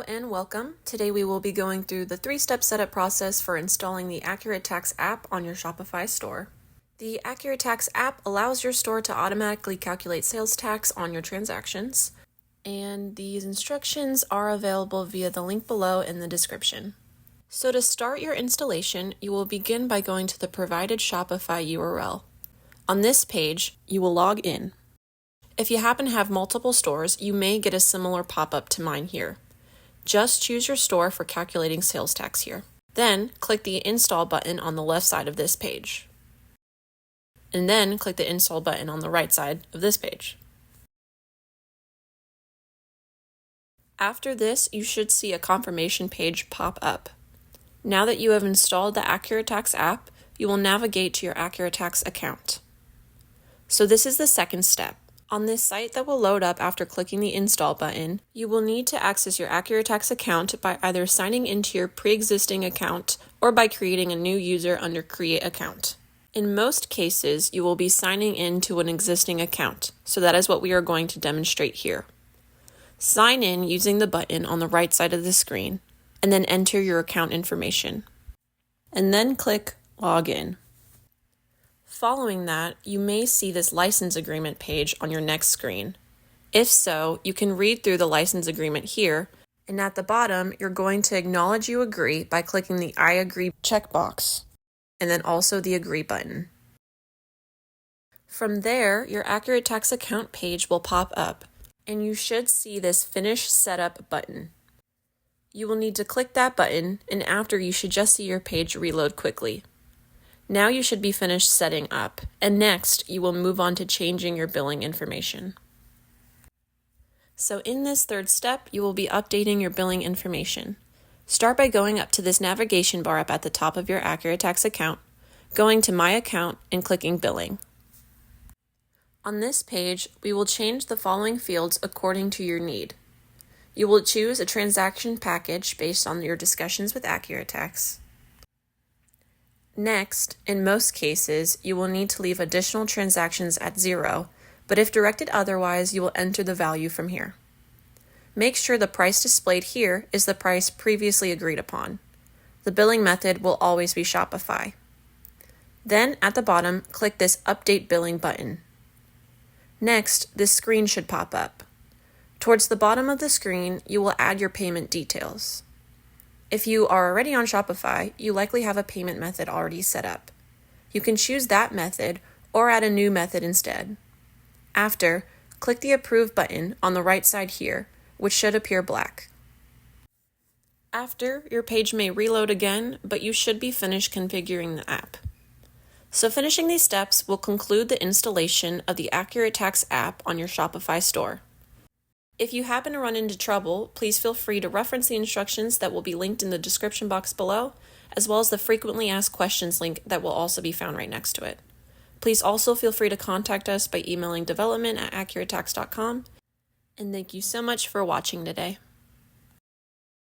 Hello and welcome. Today we will be going through the 3-step setup process for installing the AccurateTax app on your Shopify store. The AccurateTax app allows your store to automatically calculate sales tax on your transactions, and these instructions are available via the link below in the description. So to start your installation, you will begin by going to the provided Shopify URL. On this page, you will log in. If you happen to have multiple stores, you may get a similar pop-up to mine here. Just choose your store for calculating sales tax here. Then click the Install button on the left side of this page. And then click the Install button on the right side of this page. After this, you should see a confirmation page pop up. Now that you have installed the AccurateTax app, you will navigate to your AccurateTax account. So this is the second step. On this site that will load up after clicking the Install button, you will need to access your AccurateTax account by either signing into your pre-existing account or by creating a new user under Create Account. In most cases, you will be signing into an existing account, so that is what we are going to demonstrate here. Sign in using the button on the right side of the screen, and then enter your account information. And then click Login. Following that, you may see this license agreement page on your next screen. If so, you can read through the license agreement here, and at the bottom, you're going to acknowledge you agree by clicking the I agree checkbox, and then also the agree button. From there, your AccurateTax account page will pop up, and you should see this Finish Setup button. You will need to click that button, and after you should just see your page reload quickly. Now you should be finished setting up, and next you will move on to changing your billing information. So in this third step, you will be updating your billing information. Start by going up to this navigation bar up at the top of your AccurateTax account, going to My Account and clicking Billing. On this page, we will change the following fields according to your need. You will choose a transaction package based on your discussions with AccurateTax. Next, in most cases, you will need to leave additional transactions at 0, but if directed otherwise, you will enter the value from here. Make sure the price displayed here is the price previously agreed upon. The billing method will always be Shopify. Then, at the bottom, click this Update Billing button. Next, this screen should pop up. Towards the bottom of the screen, you will add your payment details. If you are already on Shopify, you likely have a payment method already set up. You can choose that method or add a new method instead. After, click the Approve button on the right side here, which should appear black. After, your page may reload again, but you should be finished configuring the app. So finishing these steps will conclude the installation of the AccurateTax app on your Shopify store. If you happen to run into trouble, please feel free to reference the instructions that will be linked in the description box below, as well as the frequently asked questions link that will also be found right next to it. Please also feel free to contact us by emailing development@accurateTax.com, and thank you so much for watching today.